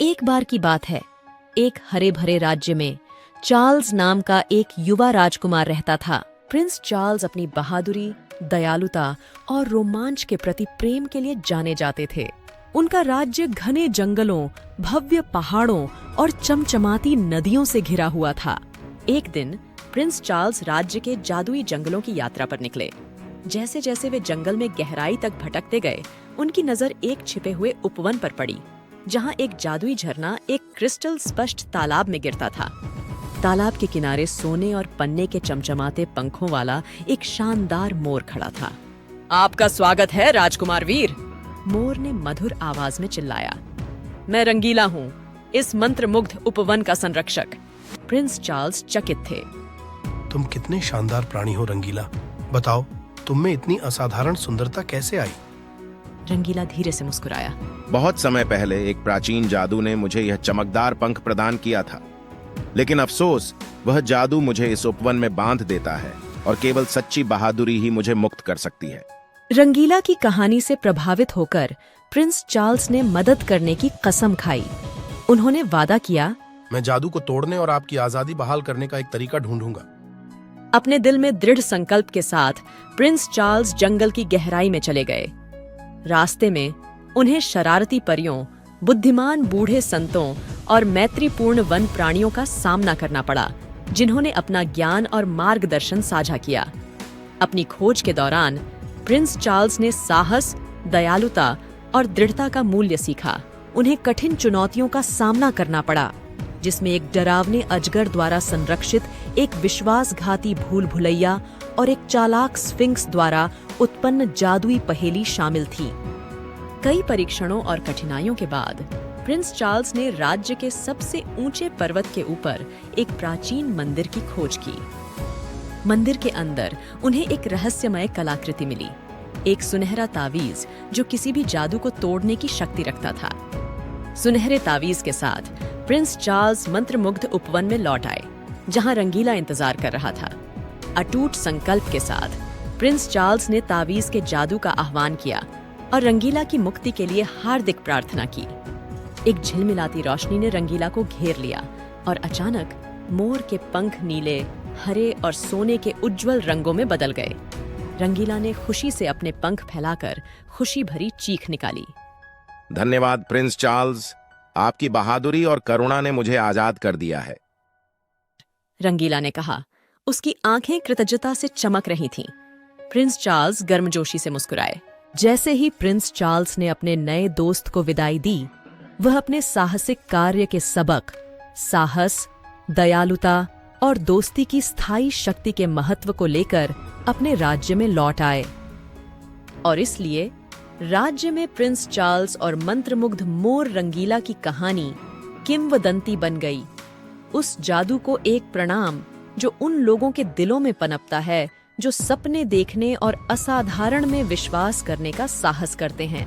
एक बार की बात है, एक हरे भरे राज्य में चार्ल्स नाम का एक युवा राजकुमार रहता था। प्रिंस चार्ल्स अपनी बहादुरी, दयालुता और रोमांच के प्रति प्रेम के लिए जाने जाते थे। उनका राज्य घने जंगलों, भव्य पहाड़ों और चमचमाती नदियों से घिरा हुआ था। एक दिन प्रिंस चार्ल्स राज्य के जादुई जंगलों की यात्रा पर निकले। जैसे जैसे वे जंगल में गहराई तक भटकते गए, उनकी नजर एक छिपे हुए उपवन पर पड़ी, जहां एक जादुई झरना एक क्रिस्टल स्पष्ट तालाब में गिरता था। तालाब के किनारे सोने और पन्ने के चमचमाते पंखों वाला एक शानदार मोर खड़ा था। आपका स्वागत है राजकुमार वीर, मोर ने मधुर आवाज में चिल्लाया। मैं रंगीला हूँ, इस मंत्रमुग्ध उपवन का संरक्षक। प्रिंस चार्ल्स चकित थे। तुम कितने शानदार प्राणी हो रंगीला, बताओ तुम में इतनी असाधारण सुंदरता कैसे आई? रंगीला धीरे से मुस्कुराया। बहुत समय पहले एक प्राचीन जादू ने मुझे यह चमकदार पंख प्रदान किया था, लेकिन अफसोस वह जादू मुझे इस उपवन में बांध देता है और केवल सच्ची बहादुरी ही मुझे मुक्त कर सकती है। रंगीला की कहानी से प्रभावित होकर प्रिंस चार्ल्स ने मदद करने की कसम खाई। उन्होंने वादा किया, मैं जादू को तोड़ने और आपकी आजादी बहाल करने का एक तरीका ढूंढूंगा। अपने दिल में दृढ़ संकल्प के साथ प्रिंस चार्ल्स जंगल की गहराई में चले गए। रास्ते में उन्हें शरारती परियों, बुद्धिमान बूढ़े संतों और मैत्रीपूर्ण वन प्राणियों का सामना करना पड़ा, जिन्होंने अपना ज्ञान और मार्गदर्शन साझा किया। अपनी खोज के दौरान प्रिंस चार्ल्स ने साहस, दयालुता और दृढ़ता का मूल्य सीखा। उन्हें कठिन चुनौतियों का सामना करना पड़ा, जिसमें एक डरावने अजगर द्वारा संरक्षित एक विश्वासघाती भूल भुलैया और एक चालाक स्फिंक्स द्वारा उत्पन्न जादुई पहेली शामिल थी। कई परीक्षणों और कठिनाइयों के बाद प्रिंस चार्ल्स ने राज्य के सबसे ऊंचे पर्वत के ऊपर एक प्राचीन मंदिर की खोज की। मंदिर के अंदर उन्हें एक रहस्यमय कलाकृति मिली, एक सुनहरा तावीज जो किसी भी जादू को तोड़ने की शक्ति रखता था। सुनहरे तावीज के साथ प्रिंस चार्ल्स मंत्रमुग्ध उपवन में लौट आए, जहां रंगीला इंतजार कर रहा था। अटूट संकल्प के साथ प्रिंस चार्ल्स ने तावीज के जादू का आह्वान किया और रंगीला की मुक्ति के लिए हार्दिक प्रार्थना की। एक झिलमिलाती रोशनी ने रंगीला को घेर लिया और अचानक मोर के पंख नीले, हरे और सोने के उज्जवल रंगों में बदल गए। रंगीला ने खुशी से अपने पंख फैलाकर खुशी भरी चीख निकाली। धन्यवाद प्रिंस चार्ल्स, आपकी बहादुरी और करुणा ने मुझे आजाद कर दिया है। रंगीला ने कहा। उसकी आंखें कृतज्ञता से चमक रही थीं। प्रिंस चार्ल्स गर्मजोशी से मुस्कुराए। जैसे ही प्रिंस चार्ल्स ने अपने नए दोस्त को विदाई दी, वह अपने साहसिक कार्य के सबक, साहस, दयालुता और दोस्ती की स्थायी शक्ति के महत्व को लेकर अपने राज्य में लौट आए। और इसलिए राज्य में प्रिंस चार्ल्स और मंत्रमुग्ध मोर रंगीला की कहानी किंवदंती बन गई। उस जादू को एक प्रणाम जो उन लोगों के दिलों में पनपता है जो सपने देखने और असाधारण में विश्वास करने का साहस करते हैं।